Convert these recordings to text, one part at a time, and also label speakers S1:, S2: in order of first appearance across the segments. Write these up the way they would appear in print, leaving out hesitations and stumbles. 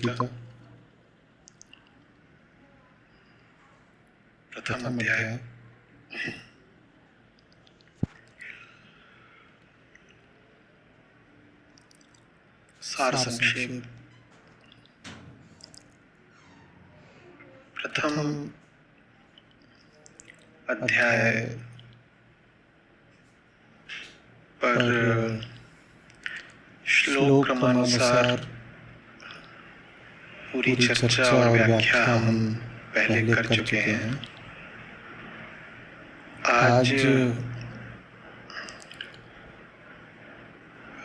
S1: गीता
S2: प्रथम अध्याय। सार संक्षेप। प्रथम अध्याय पर श्लोक क्रमानुसार पूरी चर्चा और व्याख्या हम पहले कर चुके हैं। आज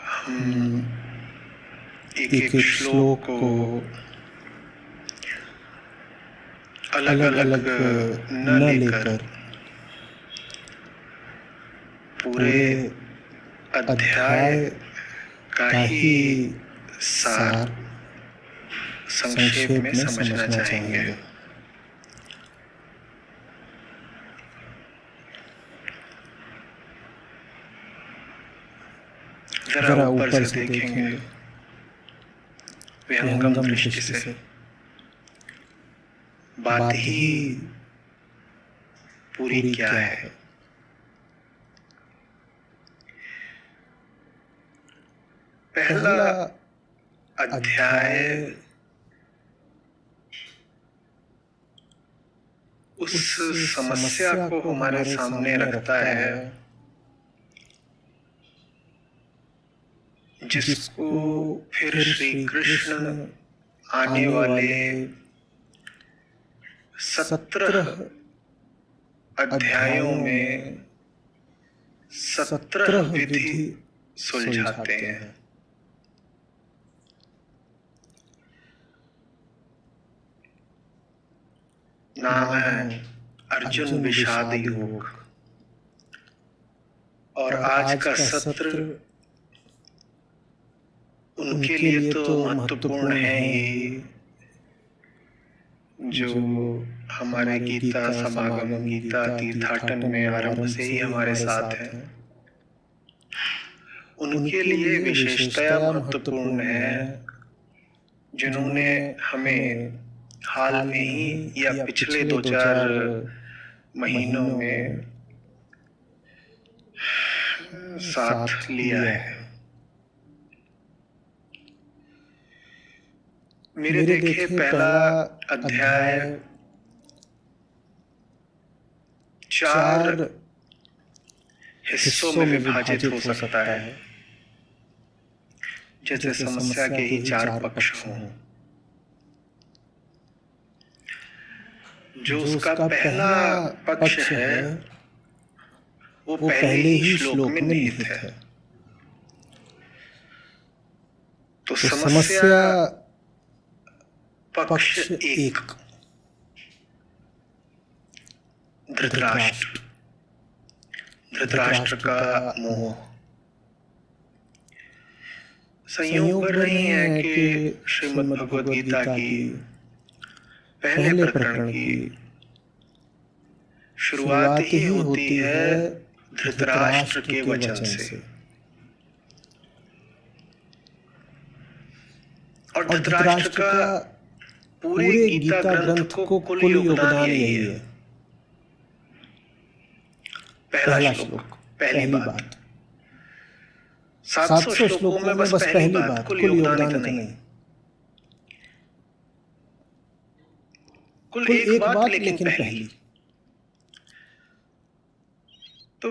S2: हम एक श्लोक को अलग अलग न लेकर पूरे अध्याय का ही सार संक्षेप में समझना चाहेंगे। जरा ऊपर से देखेंगे, विहंगम दृष्टि से बात ही पूरी क्या है। पहला अध्याय उस समस्या को हमारे सामने रखता है जिसको फिर श्री कृष्ण आने वाले 17 अध्यायों में 17 विधि सुलझाते हैं। नाम है अर्जुन विषाद योग और आज का सत्र उनके लिए तो महत्वपूर्ण है ही, जो हमारे गीता समागम गीता तीर्थाटन में आरंभ से ही हमारे साथ हैं। उनके लिए विशेषतया महत्वपूर्ण है जिन्होंने हमें हाल में ही या पिछले 2-4 महीनों में साथ लिया है। मेरे देखे पहला अध्याय 4 हिस्सों में विभाजित हो सकता है, जैसे समस्या के ही 4 पक्ष हों। जो उसका पहला पक्ष है वो पहले ही श्लोक में निहित है। तो समस्या पक्ष 1, धृतराष्ट्र। धृतराष्ट्र का मोह। संयोग कर रही है कि श्रीमद् भगवद गीता की पहले प्रकरण की शुरुआत ही होती है धृतराष्ट्र के वचन से। और धृतराष्ट्र का पूरे गीता ग्रंथ को कुल योगदान यही है। पहला श्लोक, पहली बात। 700 श्लोकों में बस पहली बात, कुल योगदान इतना नहीं। कुल एक बात लेकिन पहली। तो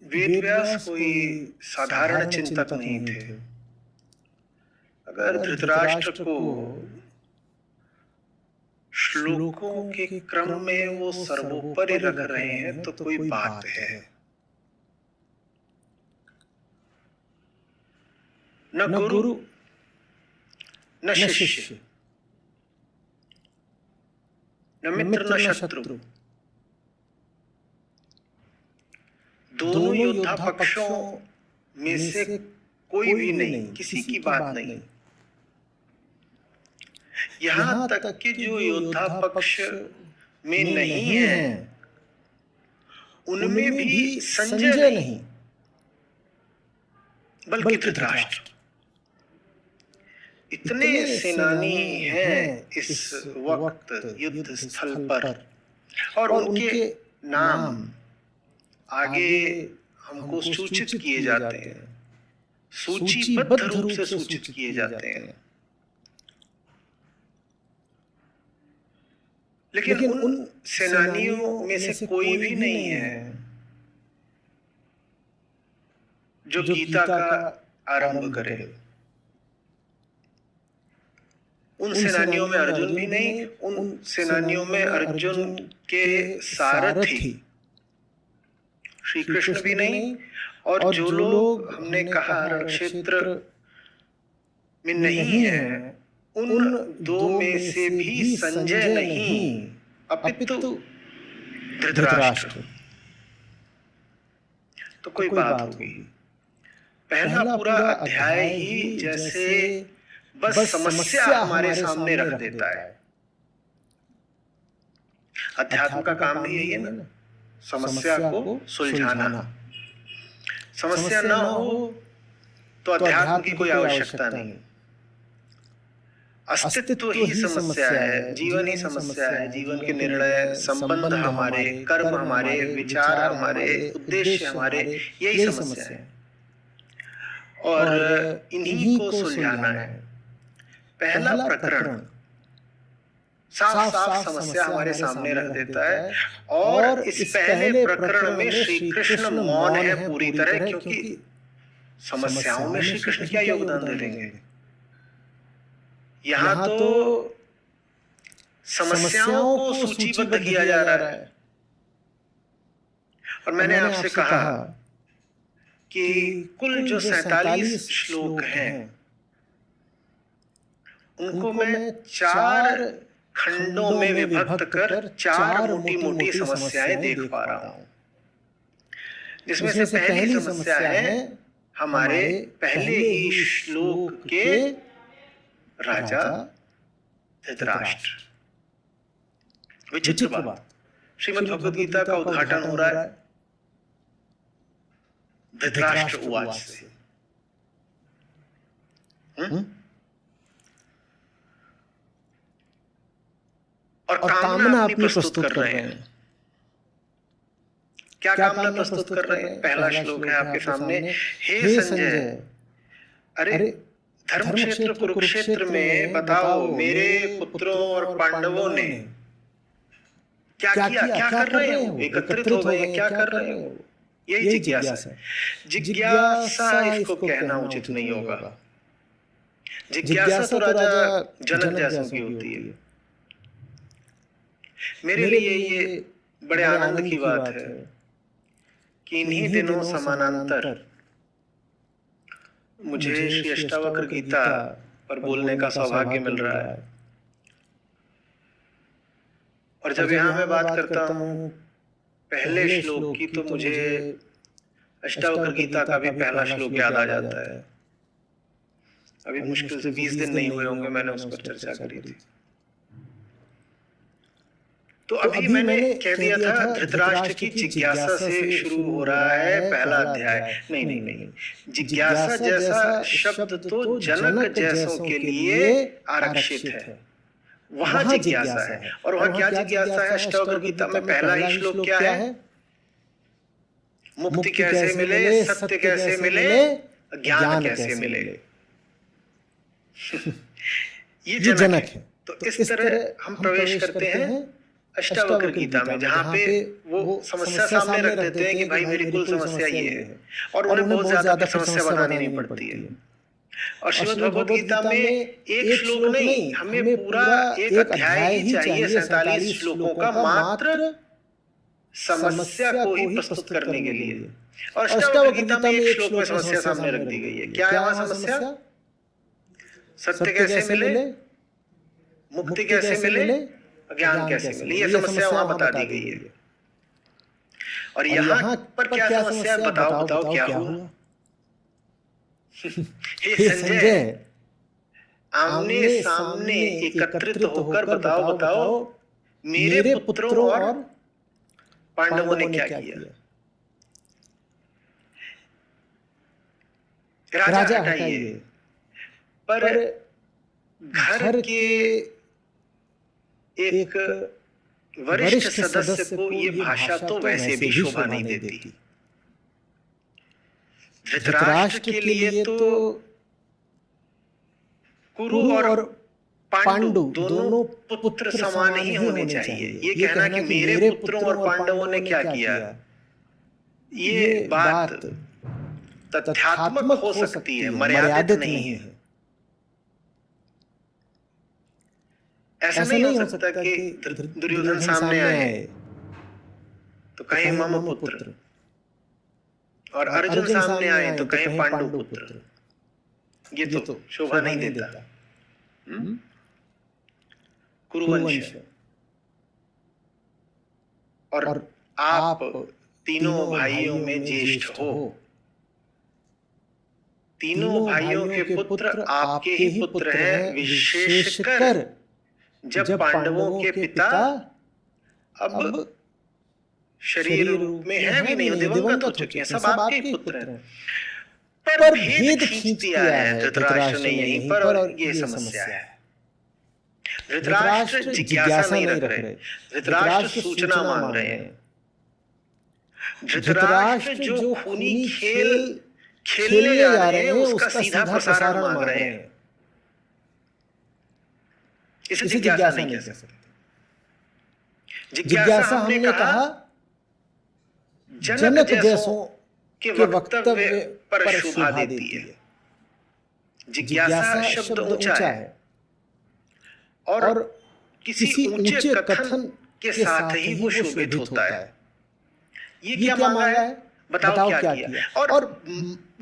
S2: वेद व्यास कोई साधारण चिंतक नहीं थे। अगर धृतराष्ट्र को श्लोकों के क्रम में वो सर्वोपरि रख रहे हैं तो कोई बात है। न गुरु न शिष्य, न मित्र न शत्रु, दोनों योद्धा पक्षों में से कोई भी नहीं, किसी की बात नहीं। यहां तक कि जो योद्धा पक्ष में नहीं है उनमें भी संजय नहीं बल्कि धृतराष्ट्र। इतने सेनानी हैं इस वक्त युद्ध स्थल पर, और उनके नाम आगे हमको सूचित किए जाते हैं, सूचीबद्ध रूप से सूचित किए जाते हैं। लेकिन उन सेनानियों में से कोई भी नहीं है जो गीता का आरंभ करे। उन सेनानियों में अर्जुन भी नहीं, उन सेनानियों में अर्जुन के सारथी श्री कृष्ण भी नहीं, और जो लोग हमने कहा रण क्षेत्र में नहीं है, उन दो में से भी संजय नहीं अपितु धृतराष्ट्र। तो कोई बात होगी। पहला पूरा अध्याय ही जैसे बस समस्या हमारे सामने रख देता है। अध्यात्म का काम भी यही है ना, समस्या को सुलझाना। समस्या ना हो तो अध्यात्म की कोई आवश्यकता नहीं। अस्तित्व ही समस्या है, जीवन ही समस्या है। जीवन के निर्णय, संबंध हमारे, कर्म हमारे, विचार हमारे, उद्देश्य हमारे, यही समस्या है। और इन्हीं को सुलझाना है। पहला प्रकरण साफ साफ समस्या हमारे सामने रख देता है, और इस पहले प्रकरण में श्री कृष्ण मौन है पूरी तरह, क्योंकि समस्याओं में श्री कृष्ण क्या योगदान दे देंगे। यहाँ तो समस्याओं को सूचीबद्ध किया जा रहा है। और मैंने आपसे कहा कि कुल जो 47 श्लोक हैं उनको मैं 4 खंडों में विभक्त कर 4 मोटी मोटी समस्याएं देख पा रहा हूं, जिसमें से पहली समस्या है हमारे पहले ही श्लोक के राजा धृतराष्ट्र। विचित्र बात, श्रीमद् भगवद गीता का उद्घाटन हो रहा है धृतराष्ट्र उवाच से। और कामना अपनी प्रस्तुत कर रहे हैं। क्या कामना प्रस्तुत कर रहे हैं? पहला श्लोक है आपके सामने, हे संजय, अरे धर्म क्षेत्र कुरुक्षेत्र में बताओ मेरे पुत्रों और पांडवों ने क्या किया, क्या कर रहे हो, एकत्रित हो गए, क्या कर रहे हो। यही जिज्ञासा है। जिज्ञासा इसको कहना उचित नहीं होगा। जिज्ञासा तो राजा जनक जैसों की होती है। मेरे लिए ये बड़े आनंद की बात है कि इन्हीं दिनों समानांतर मुझे श्री अष्टावक्र गीता पर बोलने का सौभाग्य मिल रहा है। और जब यहाँ मैं बात करता हूँ पहले श्लोक की, तो मुझे अष्टावक्र गीता का भी पहला श्लोक याद आ जाता है। अभी मुश्किल से 20 दिन नहीं हुए होंगे मैंने उस पर चर्चा करी थी। तो अभी मैंने कह दिया था धृतराष्ट्र की जिज्ञासा से शुरू हो रहा है पहला अध्याय। नहीं नहीं नहीं, जिज्ञासा जैसा शब्द तो जनक जैसों के लिए आरक्षित है। वहां जिज्ञासा है। और वहां क्या जिज्ञासा है? अष्टावक्र गीता में पहला ही श्लोक क्या है? मुक्ति कैसे मिले, सत्य कैसे मिले, ज्ञान कैसे मिले। ये जनक है। तो इस तरह हम प्रवेश करते हैं अष्टावक्र गीता में, जहाँ पे वो समस्या सामने रख देते हैं कि भाई मेरी कुल समस्या ये है, और उन्हें बहुत ज्यादा समस्या बनानी नहीं पड़ती है। और श्रीमद् भगवद गीता में एक श्लोक नहीं, हमें पूरा एक अध्याय ही चाहिए 47 श्लोकों का, मात्र समस्या को ही प्रस्तुत करने के लिए। और अष्टावक्र गीता में एक श्लोक में समस्या सामने रख दी गई है। क्या है वहां समस्या? सत्य कैसे मिले, मुक्ति कैसे मिले, ज्ञान कैसे मिले, ये समस्या वहां बता दी गई है। और यहाँ पर क्या समस्या है? बताओ बताओ क्या हुआ। हे संजय, आमने सामने एकत्रित होकर बताओ बताओ मेरे पुत्रों और पांडवों ने क्या किया। राजा हटाइए, पर घर के एक वरिष्ठ सदस्य को ये भाषा तो वैसे भी शोभा नहीं देती। धृतराष्ट्र के लिए तो कुरु और पांडु दोनों पुत्र समान ही होने चाहिए। ये कहना कि मेरे पुत्रों और पांडवों ने क्या किया, ये बात तथ्यात्मक हो सकती है, मर्यादित नहीं है। ऐसा नहीं हो सकता कि दुर्योधन सामने आए तो कहे मम पुत्र, और अर्जुन सामने आए तो कहे पांडु पुत्र। ये तो शोभा नहीं देता। कुरुवंश, और आप तीनों भाइयों में ज्येष्ठ हो। तीनों भाइयों के पुत्र आपके ही पुत्र हैं, विशेषकर जब पांडवों के पिता अब शरीर रूप में है भी नहीं, दिवंगत हो चुके हैं, सब आपके ही पुत्र हैं। पर भेद खींच दिया है धृतराष्ट्र ने यहीं पर, और ये समस्या है। धृतराष्ट्र जिज्ञासा नहीं रख रहे, धृतराष्ट्र सूचना मांग रहे हैं। धृतराष्ट्र जो खूनी खेल खेलने जा रहे हैं उसका सीधा प्रसारण मांग रहे हैं। इसे जिज्ञासा नहीं कह सकते। जिज्ञासा हमने कहा जनक जैसों के वक्तव्य पर शोभा देती है। जिज्ञासा शब्द ऊंचा है और किसी ऊंचे कथन के साथ ही वो शोभित होता है। ये क्या मांगा है, बताओ क्या किया। और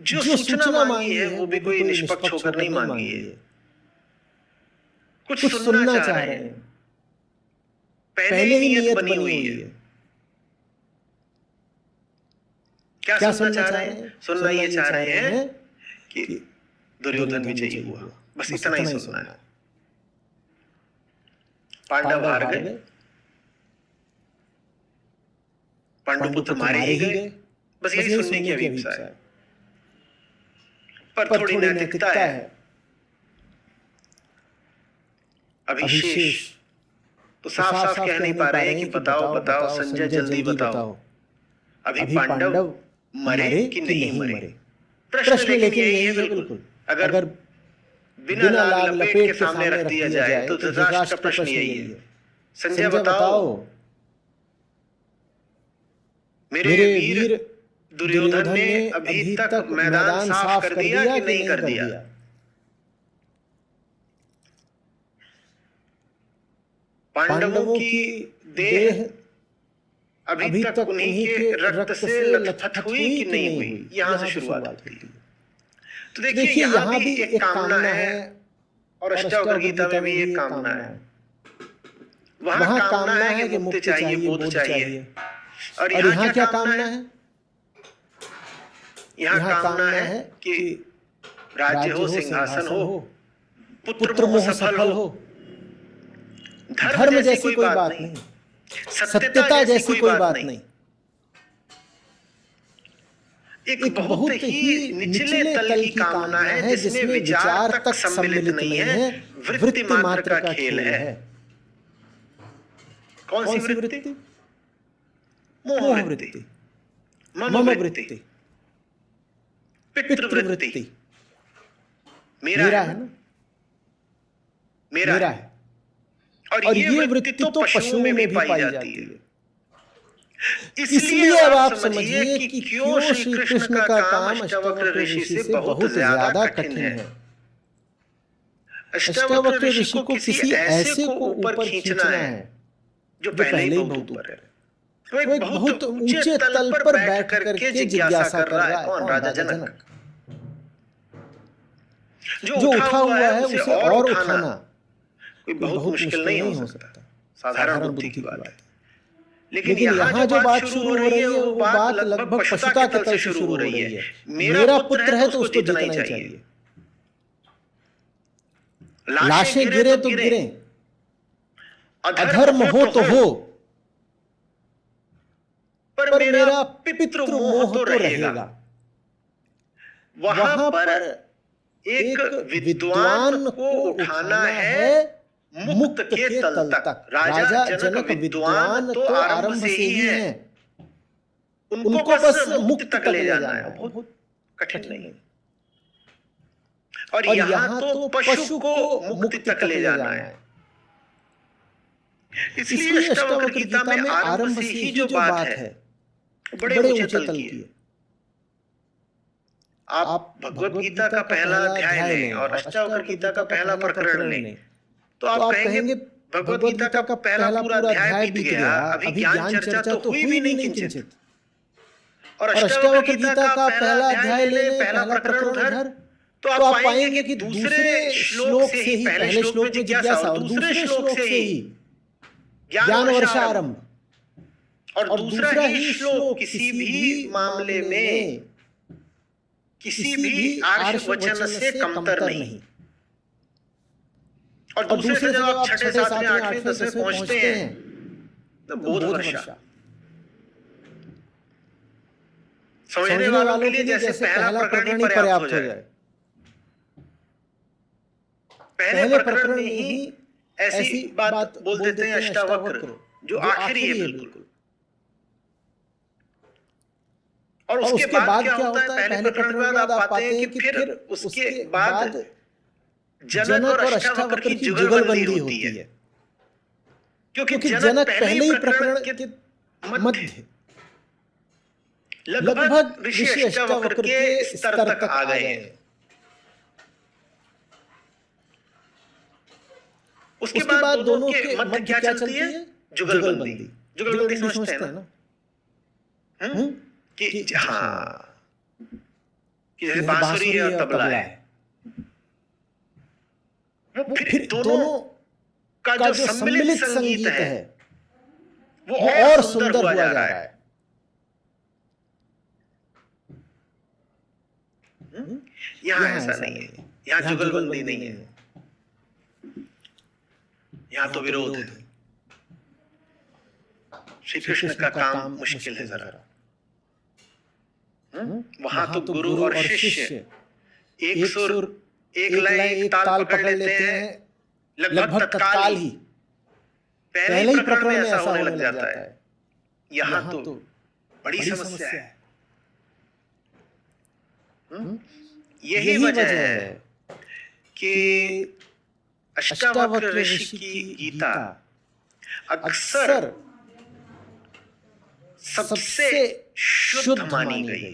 S2: जो सूचना मांगी है वो भी कोई निष्पक्ष होकर नहीं मांगी है, कुछ सुनना चाह रहे हैं, पहले ही नियत बनी हुई है। क्या सुनना चाह रहे हैं? सुनना ये चाह रहे हैं कि दुर्योधन विजयी हुआ, बस इतना ही सुनना है। पांडव हार गए, पांडुपुत्र मारे ही गए, बस यही सुनने की अभिप्सा है। पर थोड़ी नैतिकता है। अभिशेष तो साफ साफ कह नहीं पा रहे हैं कि बताओ बताओ संजय जल्दी बताओ, अभी पांडव मरे कि नहीं मरे। प्रश्न लेकिन यही है बिल्कुल। अगर बिना लाग लपेट के सामने रख दिया जाए तो धृतराष्ट्र का प्रश्न यही है, संजय बताओ मेरे वीर दुर्योधन ने अभी तक मैदान साफ कर दिया कि नहीं कर दिया। पांडवों की देह अभी तक उन्हीं के रक्त से लथपथ हुई कि नहीं हुई, यहां से शुरुआत होती है। तो देखिए यहां भी एक कामना है और अष्टावक्र गीता में भी एक कामना है। वहां कामना है कि मुक्ति चाहिए, बोध चाहिए, और यहाँ क्या कामना है? यहाँ कामना है कि राज्य हो, सिंहासन हो, पुत्र मोह सफल हो। धर्म जैसी कोई बात नहीं, सत्यता जैसी कोई बात नहीं। एक बहुत ही निचले तल की कामना है जिसमें विचार तक सम्मिलित नहीं है, वृत्ति मात्र का खेल है। कौन सी वृत्ति? मोह वृत्ति, मम वृत्ति, पितृवृत्ति। मेरा है ना, मेरा है। और ये वृत्ति तो पशुओं में भी पाई जाती है। इसलिए अब आप समझिए कि क्यों श्री कृष्ण का काम अष्टावक्र ऋषि से बहुत ज्यादा कठिन है। अष्टावक्र ऋषि को किसी ऐसे को ऊपर खींचना है जो पहले ही बहुत ऊपर है। वो एक बहुत ऊंचे तल पर बैठ करके जिज्ञासा कर रहा है। कौन? राजा जनक। जो उठा हुआ है उसे और उठाना कोई बहुत मुश्किल नहीं हो सकता, साधारण बुद्धि की बात है। लेकिन यहाँ जो बात शुरू हो रही है वो बात लगभग पशुता के तल से शुरू हो रही है। मेरा पुत्र है तो उसको जीतना ही चाहिए। लाशें गिरे तो गिरे, अधर्म हो तो हो, पर मेरा पितृ मोह तो रहेगा। वहां पर एक विद्वान को उठाना है मुक्त के तल तक। राजा जनक विद्वान तो आरंभ से ही है, उनको बस मुक्त तक ले जाना है, बहुत कठिन नहीं। और यहाँ तो पशु को मुक्ति तक ले जाना है। इसलिए अष्टावक्र गीता में आरंभ से ही जो बात है बड़े ऊंचे तल की है। आप भगवत गीता का पहला अध्याय लें और अष्टावक्र गीता का पहला प्रकरण लें तो आप कहेंगे भगवत गीता का पहला पूरा अध्याय बीत गया, अभी ज्ञान चर्चा तो हुई भी नहीं किंचित। और अष्टावक्र गीता का पहला अध्याय ले, पहला प्रकरण उधर, तो आप पाएंगे कि दूसरे श्लोक से ही, पहले श्लोक में जिज्ञासा और दूसरे श्लोक से ही ज्ञान वर्षा आरंभ। और दूसरा ही श्लोक किसी भी मामले में किसी भी आर्ष वचन से कमतर नहीं। और दूसरे से जब आप छठे सातवें आठवें दसवें पहुंचते हैं तो बोध वर्षा। समझने वालों के लिए जैसे पहला प्रकरण ही पर्याप्त हो जाए। पहले प्रकरण में ही ऐसी बात बोल देते हैं अष्टावक्र जो आखिरी है बिल्कुल। और उसके बाद क्या होता है, पहले प्रकरण के बाद आप पाते हैं कि फिर उसके बाद जनक और अष्टावक्र की जुगलबंदी होती है, क्योंकि जनक पहले ही प्रकरण के मध्य लगभग ऋषि अष्टावक्र के स्तर तक आ गए हैं। उसके बाद दोनों के मध्य क्या चलती है, जुगलबंदी। जुगलबंदी समझते हैं ना, कि हाँ, कि जैसे बांसुरी है और तबला है। फिर दोनों का जो सम्मिलित संगीत है वो और सुंदर हुआ जा रहा है। यहाँ ऐसा नहीं है, यहाँ जुगलबंदी नहीं है, यहाँ तो विरोध है। श्री कृष्ण का काम मुश्किल है जरा। वहां तो गुरु और शिष्य एक सुर, एक लय, एक ताल पकड़ लेते हैं लगभग तत्काल ही। पहले ही प्रकरण में ऐसा होने लग जाता है। यहाँ तो बड़ी समस्या है। यही वजह है कि अष्टावक्र ऋषि की गीता अक्सर सबसे शुद्ध मानी गई,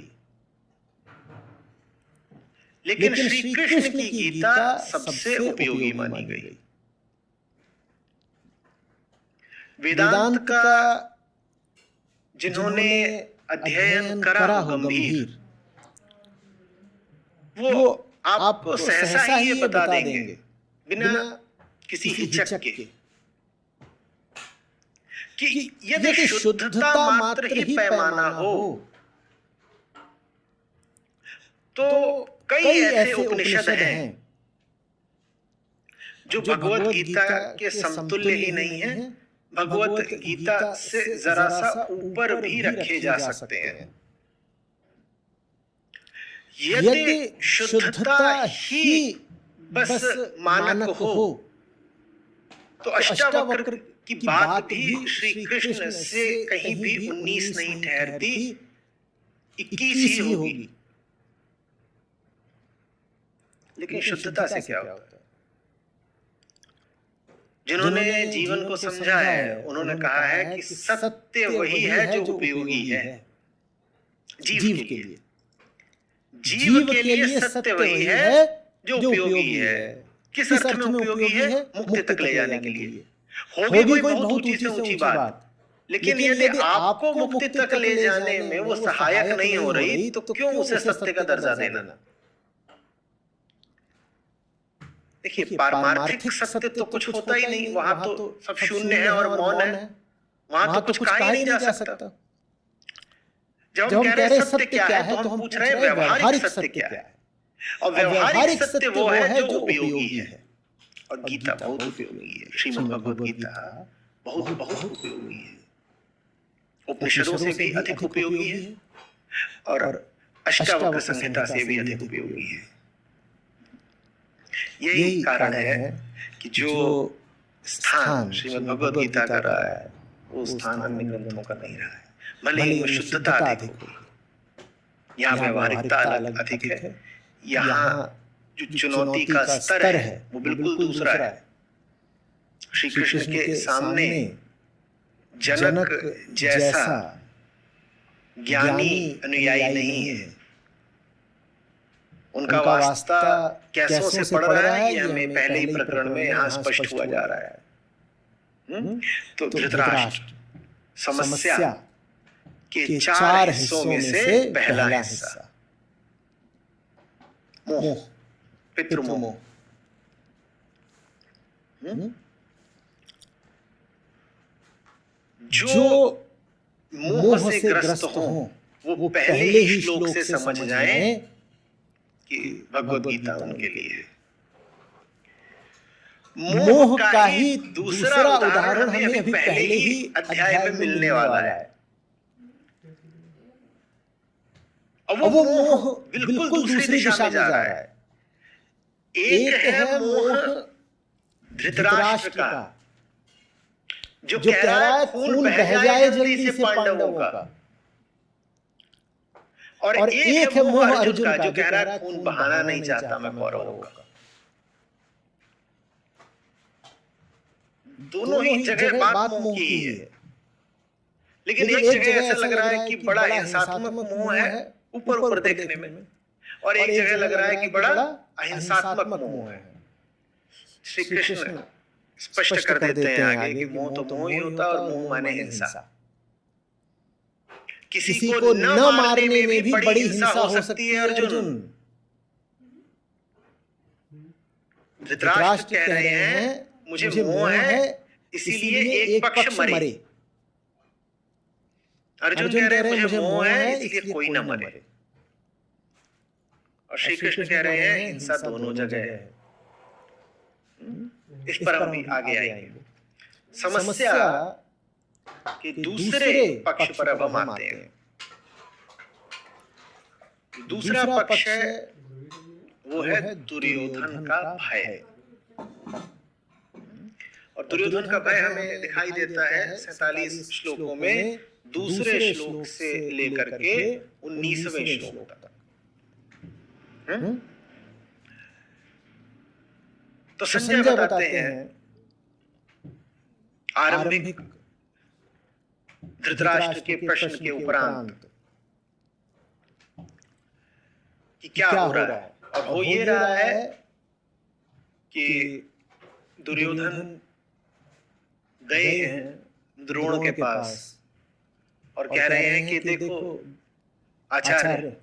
S2: लेकिन श्री कृष्ण की गीता सबसे उपयोगी मानी गई। वेदांत का जिन्होंने अध्ययन करा हो गंभीर, वो आपको सहसा ही ये बता देंगे बिना किसी हिचक के कि यदि शुद्धता मात्र ही पैमाना हो तो कई ऐसे उपनिषद हैं जो भगवत गीता के समतुल्य ही नहीं है, भगवत गीता से जरा सा ऊपर भी रखे जा सकते हैं। यदि शुद्धता ही बस मानक हो तो अष्टावक्र की बात भी श्री कृष्ण से कहीं भी 19 नहीं ठहरती, 21 ही होगी। लेकिन शुद्धता से क्या होता है? जिन्होंने जीवन को समझा है उन्होंने कहा है कि सत्य वही है जो उपयोगी है जीव के लिए। जीव के लिए सत्य वही है जो उपयोगी है। किस अर्थ में उपयोगी है? मुक्ति तक ले जाने के लिए। होगी कोई बहुत ऊंची से ऊंची बात, लेकिन यदि आपको मुक्ति तक ले जाने में वो सहायक नहीं हो रही तो क्यों उसे सत्य का दर्जा देना? देखिए, पारमार्थिक सत्य तो कुछ होता ही नहीं, वहां तो सब शून्य है और मौन है, वहां तो कुछ कहा ही नहीं जा सकता। जब हम कह रहे हैं सत्य क्या है तो हम पूछ रहे हैं व्यवहारिक सत्य क्या है। और व्यवहारिक सत्य वो है जो उपयोगी है, और गीता बहुत उपयोगी है। श्रीमद् भगवद गीता बहुत बहुत उपयोगी है, उपनिषदों से भी अधिक उपयोगी है और अष्टावक्र संहिता से भी अधिक उपयोगी है। यही कारण है कि जो स्थान श्रीमद् भगवद गीता का रहा है वो स्थान अन्य ग्रंथों का नहीं रहा है। भले ही उनमें शुद्धता अधिक होगी, यहाँ व्यवहारिकता अलग अधिक है, यहाँ जो चुनौती का स्तर है वो बिल्कुल दूसरा है। श्री कृष्ण के सामने जनक जैसा ज्ञानी अनुयायी नहीं है। उनका वास्ता कैसों से पड़ रहा है, ये हमें पहले ही प्रकरण में यहाँ स्पष्ट हुआ जा रहा है। तो धृतराष्ट्र समस्या के 4 हिस्सों में से पहला हिस्सा मोह, पितृमोह। जो मोह से ग्रस्त हो वो पहले ही श्लोक से समझ जाएं कि भगवद गीता उनके लिए है। मोह का ही दूसरा उदाहरण हमें अभी पहले ही अध्याय में मिलने वाला है। अब वो मोह बिल्कुल दूसरी दिशा में जा रहा है। एक है मोह धृतराष्ट्र का, जो कह रहा है खून बह जाए जल्दी से पांडवों का, और एक है मोह अर्जुन का, जो कह रहा है खून बहाना नहीं चाहता मैं कौरवों का। दोनों ही जगह बात मोह की है, लेकिन एक जगह ऐसा लग रहा है कि बड़ा हिंसात्मक मोह है ऊपर ऊपर देखने में, और एक जगह लग रहा है कि बड़ा अहिंसात्मक मोह है। श्री कृष्ण स्पष्ट कर देते हैं आगे कि मोह तो मोह ही होता है और मोह माने हिंसा। किसी को न मारने में भी बड़ी हिंसा हो सकती है अर्जुन। धृतराष्ट्र कह रहे हैं मुझे मोह है इसीलिए एक पक्ष मरे। अर्जुन कह रहे हैं मुझे मोह है इसलिए कोई ना मरे। और श्री कृष्ण कह रहे हैं हिंसा दोनों जगह है। इस पर हम भी आगे आएंगे। समस्या के दूसरे पक्ष पर अब हम आते हैं। दूसरा पक्ष है वो है दुर्योधन का भय। और दुर्योधन का भय हमें दिखाई देता है 47 श्लोकों में, दूसरे श्लोक से लेकर के 19वें श्लोक तक। तो संजय बताते हैं आरंभिक धृतराष्ट्र के प्रश्न के उपरांत कि क्या हो रहा है। और हो ये रहा है कि दुर्योधन गए हैं द्रोण के पास और कह रहे हैं कि देखो आचार्य,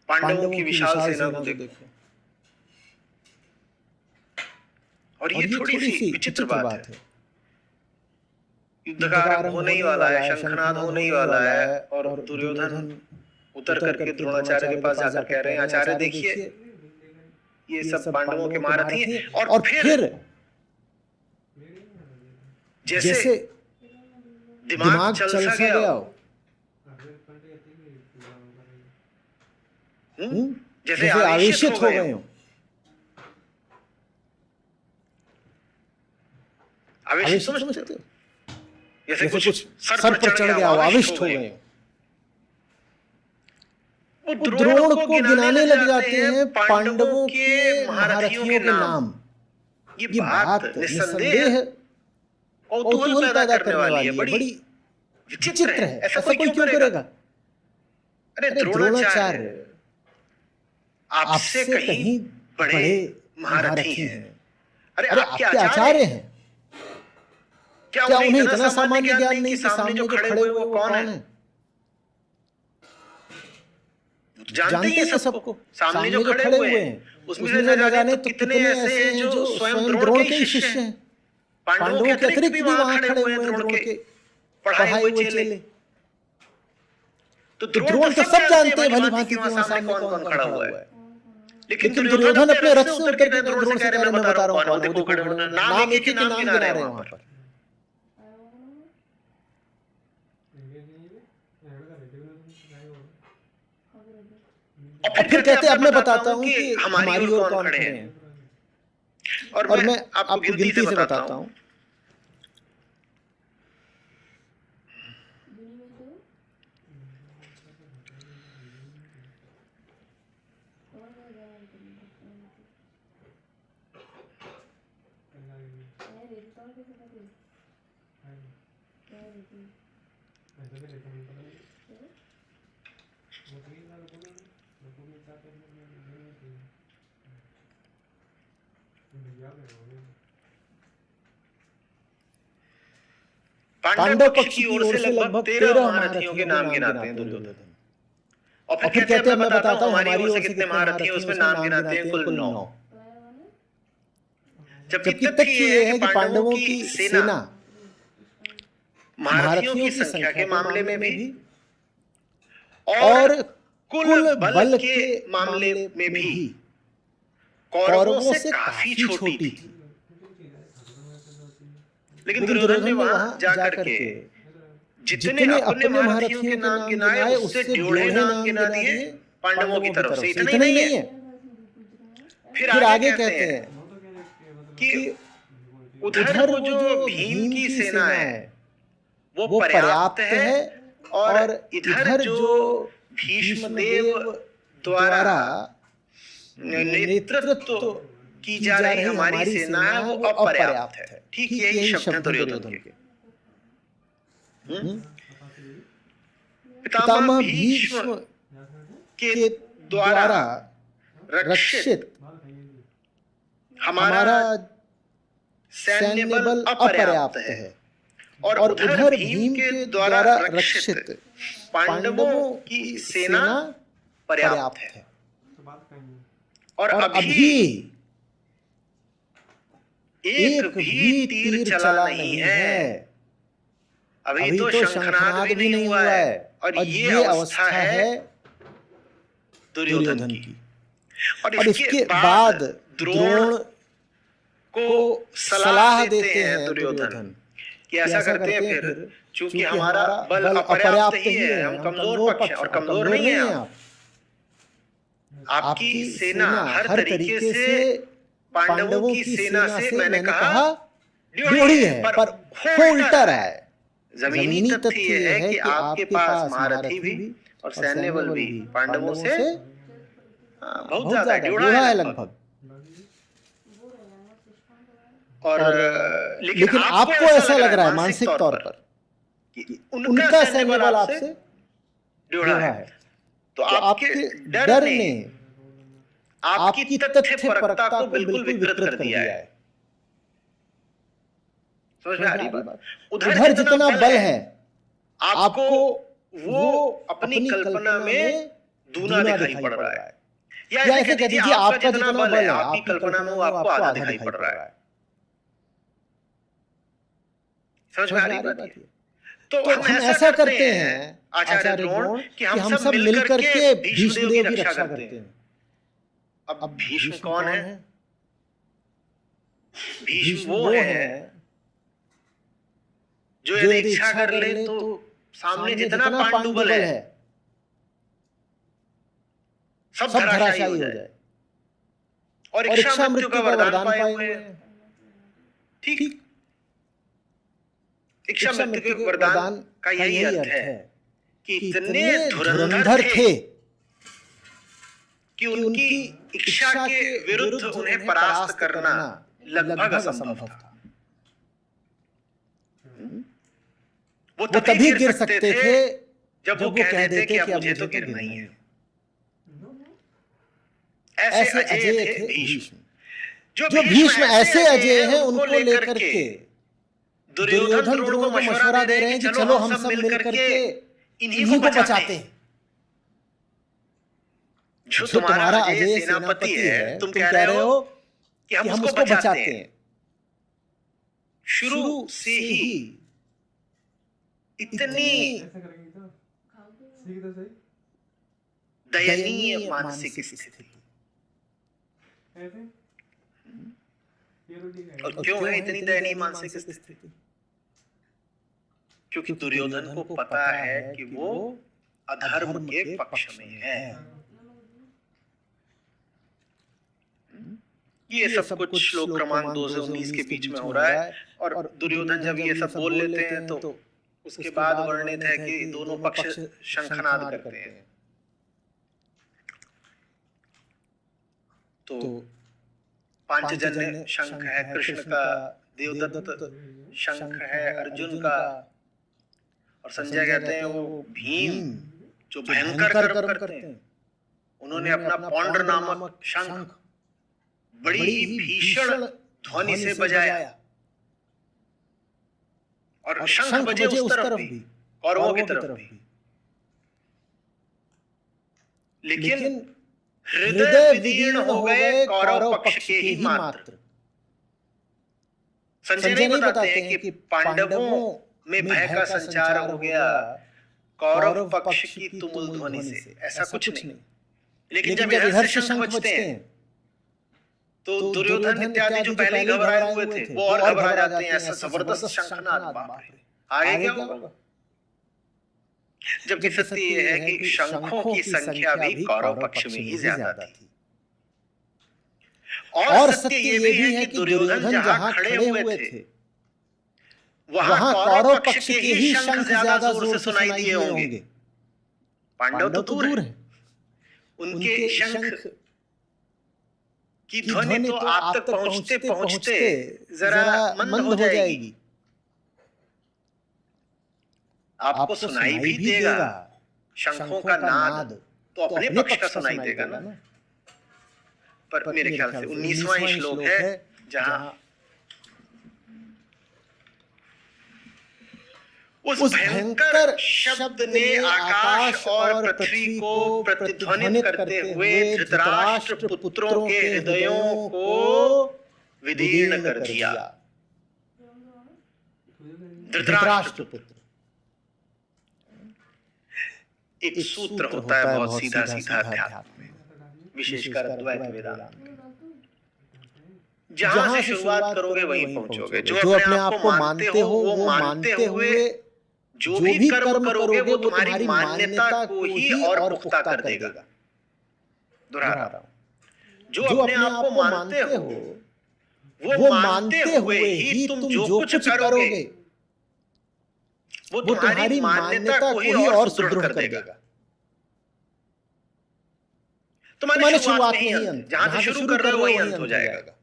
S2: पांडवों की विशाल सेना को देखो। और ये थोड़ी सी विचित्र बात है। युद्ध का आरंभ होने ही वाला है, शंखनाद होने ही वाला है, और दुर्योधन उतर करके द्रोणाचार्य के पास जाकर कह रहे हैं आचार्य देखिए ये सब पांडवों के महारथी हैं। और फिर जैसे दिमाग चल सा गया हो, जैसे आवेशित हो गए हो। आवेशित समझ सकते हो? जैसे कुछ सर पर चढ़ गया हो, आविष्ट हो गए हो। वो द्रोण को गिनाने लग जाते हैं पांडवों के महारथियों के नाम। ये बात निस्संदेह कौतूहल पैदा करने वाली है, बड़ी विचित्र है। ऐसा कोई क्यों करेगा? अरे द्रोणाचार्य आपसे कहीं बड़े महारथी हैं। अरे आपके आचार्य हैं। क्या उन्हें इतना सामान्य ज्ञान नहीं कि सामने जो खड़े हुए वो कौन है? जानते ही हैं सबको। सामने जो खड़े हुए हैं उसमें से न जाने तो कितने ऐसे हैं जो स्वयं द्रोण के शिष्य हैं। पांडवों के अतिरिक्त भी वहां खड़े हुए हैं द्रोण के पढ़ाए हुए चेले। तो द्रोण तो सब जानते हैं भली भांति कि वहां सामने कौन कौन खड़ा हुआ है। लेकिन दुर्योधन अपने रथ से उतर के द्रोण से कह रहे हैं मैं बता रहा हूं देखो खड़े होना। नाम एक ही नाम गिना रहे हैं वहां पर। और फिर कहते अब मैं बताता हूँ कि हमारी ओर कौन खड़े हैं। और मैं आपको गिनती से बताता हूँ। पांडव पक्ष की ओर से लगभग 13 महारथियों के नाम गिनाते हैं दुर्योधन। और फिर कहते हैं मैं बताता हूँ हमारी ओर से कितने महारथी हैं, उसमें नाम गिनाते हैं कुल 9। जबकि तथ्य ये है कि पांडवों की सेना महारथियों की संख्या के मामले में भी और कुल बल के मामले में भी कौरवों से काफी छोटी थी। लेकिन दुर्योधन ने वहां जाकर के जितने अपने महारथियों के नाम गिनाए उससे 1.5 नाम गिना दिए पांडवों की तरफ से। इतना ही नहीं है, फिर आगे कहते हैं कि उधर वो जो भीम की सेना है वो पर्याप्त है, और इधर जो भीष्मदेव द्वारा नेतृत्व की जा रही हमारी सेना है वो अपर्याप्त है। ठीक यही शब्द है दुर्योधन के। पितामह भीष्म के द्वारा रक्षित हमारा सैन्य बल अपर्याप्त है, और उधर भीम के द्वारा रक्षित पांडवों की सेना पर्याप्त है। और अभी एक भी तीर चला नहीं है, अभी तो शंखनाद भी नहीं हुआ है, और ये अवस्था है दुर्योधन की। और इसके बाद द्रोण को सलाह देते हैं दुर्योधन कि ऐसा करते हैं फिर, चूंकि हमारा बल अपर्याप्त ही है, हम कमजोर पक्ष हैं, और कमजोर नहीं है आप। आपकी सेना हर तरीके से पांडवों की सेना से मैंने कहा ड्योढ़ी है, पर हो उल्टा रहा है। जमीनी तथ्य यह है कि आपके पास महारथी भी और सैन्य बल भी पांडवों से बहुत ज्यादा ड्योढ़ा है लगभग। और लेकिन आपको ऐसा लग रहा है मानसिक तौर पर कि उनका सैन्य बल आपसे ड्योढ़ा है, तो आपके डर ने आपकी तथ्यपरकता को बिल्कुल विकृत कर दिया है। समझ में आ रही बात? उधर जितना बल है आपको वो अपनी कल्पना में दूना दिखाई पड़ रहा है, या ऐसे कह दीजिए आपका जितना बल है आपकी कल्पना में वो आपको आधा दिखाई पड़ रहा है। समझ में आ रही बात? तो हम ऐसा करते हैं आचार्य द्रोण कि हम सब मिलकर के भीष्मदेव की रक्षा करते हैं। अब भीष्म कौन है? भीष्म वो है जो यदि इच्छा कर ले तो सामने जितना पांडु बल है सब धराशायी हो जाए, और इच्छा मृत्यु का वरदान पाए हुए हैं। ठीक, इच्छा मृत्यु के वरदान का यही अर्थ है कि इतने धुरंधर थे कि उनकी इच्छा के विरुद्ध उन्हें परास्त करना लगभग असंभव था। वो तभी गिर सकते थे जब वो कह देते कि अब मुझे तो गिरना ही है। ऐसे अजेय थे भीष्म। जो भीष्म ऐसे अजेय हैं उनको लेकर के दुर्योधन द्रोण को मशवरा दे रहे हैं कि चलो हम सब मिलकर के इन्हीं को बचाते हैं। जो तुम्हारा अजेय सेनापति है तुम कह रहे हो कि हम उसको बचाते हैं। शुरू से ही इतनी दयनीय मानसिक स्थिति। और क्यों है इतनी दयनीय मानसिक स्थिति? क्योंकि दुर्योधन को पता है कि वो अधर्म के पक्ष में है। ये सब कुछ श्लोक क्रमांक 2 से 19 के बीच में हो रहा है। और दुर्योधन जब ये सब बोल लेते हैं तो उसके बाद वर्णित है कि दोनों पक्ष शंखनाद करते हैं। तो पांचजन्य शंख है कृष्ण का, देवदत्त शंख है अर्जुन का, और संजय कहते हैं वो भीम जो भयंकर कर्म करते हैं, उन्होंने अपना पौंड नामक शंख बड़ी ही भीषण ध्वनि से बजाया, और शंख बजे उस तरफ भी, कौरवों की तरफ भी, लेकिन हृदय विदीर्ण हो गए कौरव पक्ष के ही मात्र। संजय नहीं बताते हैं कि पांडवों में भय का संचार हो गया कौरव पक्ष की तुमुल ध्वनि से, ऐसा कुछ नहीं। लेकिन जब इधर से शंख बजते हैं तो दुर्योधन इत्यादि जो पहले घबराए हुए थे वो और घबरा जाते हैं। ऐसा जबरदस्त शंखनाद, बाप रे, आगे क्या होगा? जबकि सत्य ये है कि शंखों की संख्या भी कौरव पक्ष में ही ज्यादा थी। और सत्य ये भी है कि दुर्योधन जहां खड़े हुए थे वहां कौरव पक्ष के ही शंख ज्यादा जोर से सुनाई दिए होंगे। पांडव तो दूर है, उनके शंख की ध्वनि तो आप तक पहुंचते पहुंचते जरा मंद हो जाएगी। आपको सुनाई भी देगा शंखों का नाद, तो अपने पक्ष का सुनाई देगा ना। पर मेरे ख्याल से 19वां श्लोक है जहां उस भयंकर शब्द ने आकाश और पृथ्वी को प्रतिध्वनित करते हुए धृतराष्ट्र पुत्रों के हृदयों को विदीर्ण कर दिया। धृतराष्ट्र पुत्र एक सूत्र होता है बहुत सीधा सीधा अध्यात्म में, विशेषकर अद्वैत वेदांत। जहां से शुरुआत करोगे वहीं पहुंचोगे। जो अपने आप को मानते हो वो मानते हुए जो भी कर्म करोगे वो तुम्हारी मान्यता को ही और पुख्ता कर देगा। दोहरा रहा हूं, जो अपने आप को मानते हो वो मानते हुए ही तुम जो कुछ करोगे वो तुम्हारी मान्यता को ही और सुदृढ़ कर देगा। तुम्हारी शुरुआत नहीं अंत, जहां से शुरू कर रहे हो वही अंत हो जाएगा।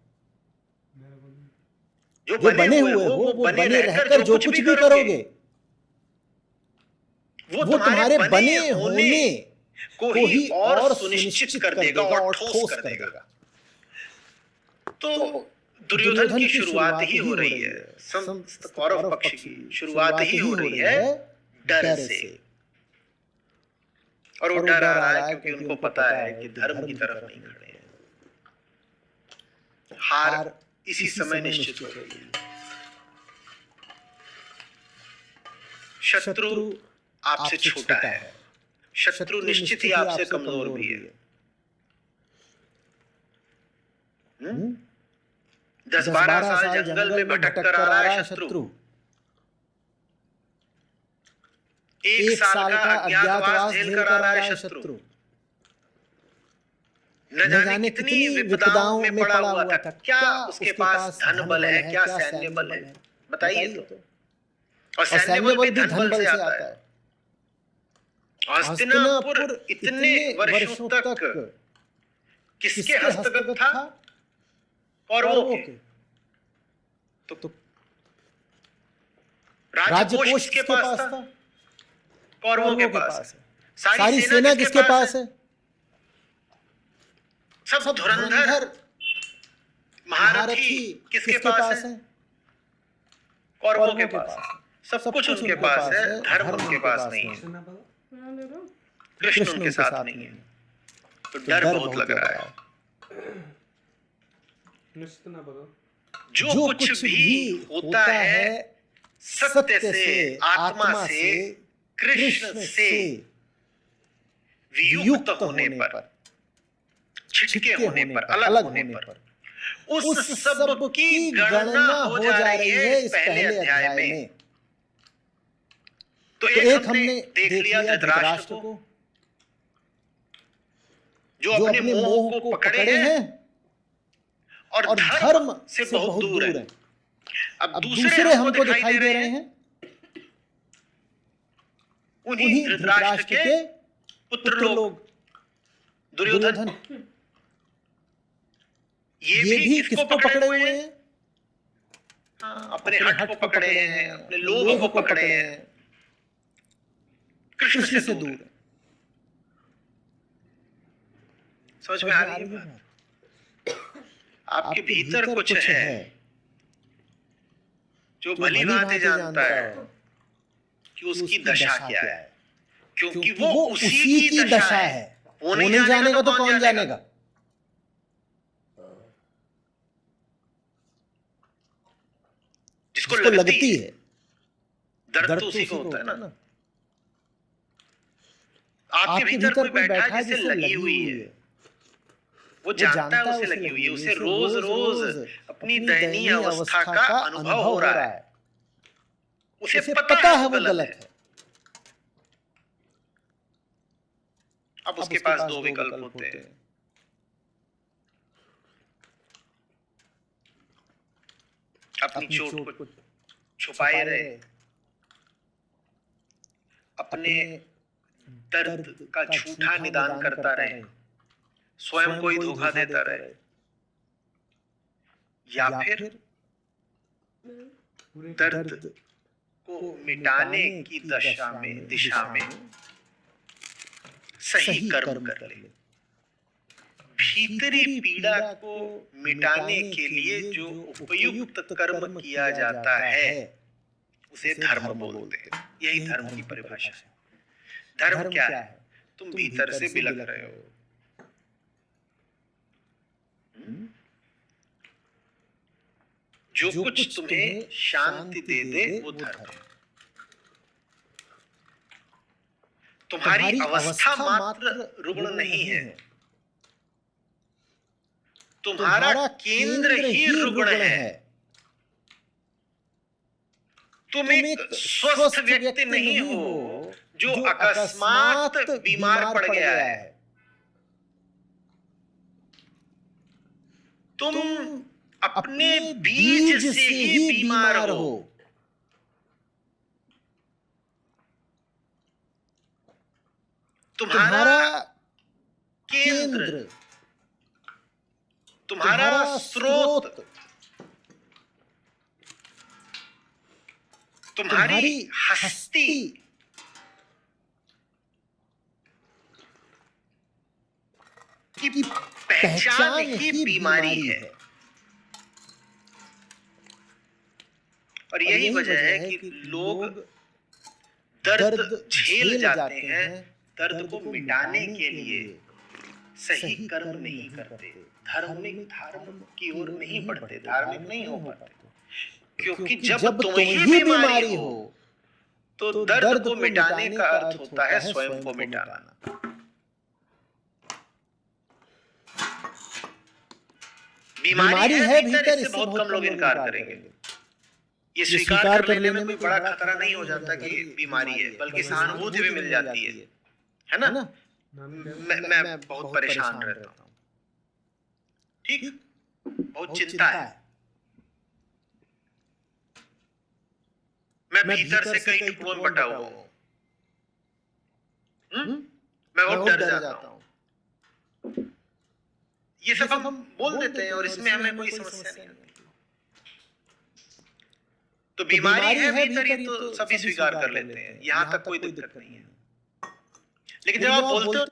S2: जो बने हुए हो वो बने रहकर जो कुछ भी करोगे वो तुम्हारे बने होने को ही और सुनिश्चित कर देगा और ठोस कर देगा। तो दुर्योधन की शुरुआत ही हो रही है, समस्त कौरव पक्ष की शुरुआत ही हो रही है डर से। और वो डर आ रहा है क्योंकि उनको पता है कि धर्म की तरफ नहीं खड़े हैं। हार इसी समय निश्चित हो रही है। शत्रु आपसे छोटा है, शत्रु निश्चित ही आपसे कमजोर भी है। 10-12 साल जंगल में भटक कर आ रहा है शत्रु, 1 साल का अज्ञातवास झेल कर आ रहा है शत्रु, न जाने कितनी विपदाओं में पड़ा हुआ था। क्या उसके पास धन बल है, क्या सैन्य बल है, बताइए तो। और सैन्य बल भी धन बल से आता है। हस्तिनापुर इतने वर्षों तक किसके हस्तगत था? कौरवों के। तो राज्यकोष किसके पास था? कौरवों के पास। सारी सेना किसके पास है? सब धुरंधर महारथी किसके पास है? कौरवों के पास। सब कुछ उनके पास है, धर्म उनके पास नहीं है, कृष्ण उनके साथ नहीं है। तो डर बहुत लग रहा है। जो कुछ भी होता है सत्य से, आत्मा से, कृष्ण से वियुक्त होने पर, छिटके होने पर, अलग होने पर, उस सब की गणना हो जा रही है इस पहले अध्याय में। तो एक हमने देख लिया धृतराष्ट्र को जो अपने मोह को पकड़े हैं और धर्म से बहुत दूर है। अब दूसरे हमको दिखाई दे रहे हैं, उन्हीं धृतराष्ट्र के पुत्र लोग, दुर्योधन। ये भी किसको पकड़े हुए हैं? अपने हठ को पकड़े हैं, अपने लोभ को पकड़े हैं, कृष्ण से दूर है। समझ में आ रही है बात? आपके भीतर कुछ है जो भली भांति जानता है कि उसकी दशा क्या है, क्योंकि वो उसी की दशा है। वो नहीं जानेगा तो कौन जानेगा? जिसको लगती है, दर्द तो उसी को होता है ना। आपके भीतर कोई बैठा है जिसे लगी हुई है, वो जानता है उसे लगी हुई है, उसे रोज रोज अपनी दयनीय अवस्था का अनुभव हो रहा है, उसे पता है वो गलत है। अब उसके पास दो विकल्प होते हैं। अपनी चोट को छुपाए रहे, अपने दर्द का झूठा निदान करता रहे, स्वयं को ही धोखा देता रहे, या फिर दर्द को मिटाने की दिशा में सही कर्म कर ले। भीतरी पीड़ा को मिटाने के लिए जो उपयुक्त कर्म किया जाता है उसे धर्म बोलते हैं। यही धर्म की परिभाषा है। धर्म क्या है? तुम भीतर से बिलख रहे हो, जो कुछ तुम्हें शांति दे दे वो धर्म है। तुम्हारी अवस्था मात्र रुग्ण नहीं है, तुम्हारा केंद्र ही रुग्ण है। तुम एक स्वस्थ व्यक्ति नहीं हो जो अकस्मात बीमार पड़ गया है। तुम अपने बीज से ही बीमार हो। तुम्हारा केंद्र, तुम्हारा स्रोत, तुम्हारी हस्ती की पहचान ही बीमारी है। और यही वजह है कि लोग दर्द झेल जाते हैं, दर्द को मिटाने के लिए सही कर्म नहीं करते, धार्मिक की ओर नहीं बढ़ते, धार्मिक नहीं हो पाते। क्योंकि जब तुम ही बीमारी हो तो दर्द को मिटाने का अर्थ होता है स्वयं को मिटाना। बीमारी है भीतर, इससे बहुत कम लोग इनकार करेंगे। ये स्वीकार कर लेने में कोई बड़ा खतरा नहीं हो जाता कि बीमारी है, बल्कि सहानुभूति भी मिल जाती है ना? मैं बहुत परेशान रहता हूं, ठीक, बहुत चिंता है, मैं भीतर से कई टुकड़ों में बटा हुआ हूं, मैं बहुत डर जाता हूं। ये सब हम बोल देते हैं और इसमें हमें कोई समस्या नहीं आती। तो बीमारी है भीतर, ये तो सभी स्वीकार कर लेते हैं, यहां तक कोई दिक्कत नहीं है। लेकिन जब आप बोलते हो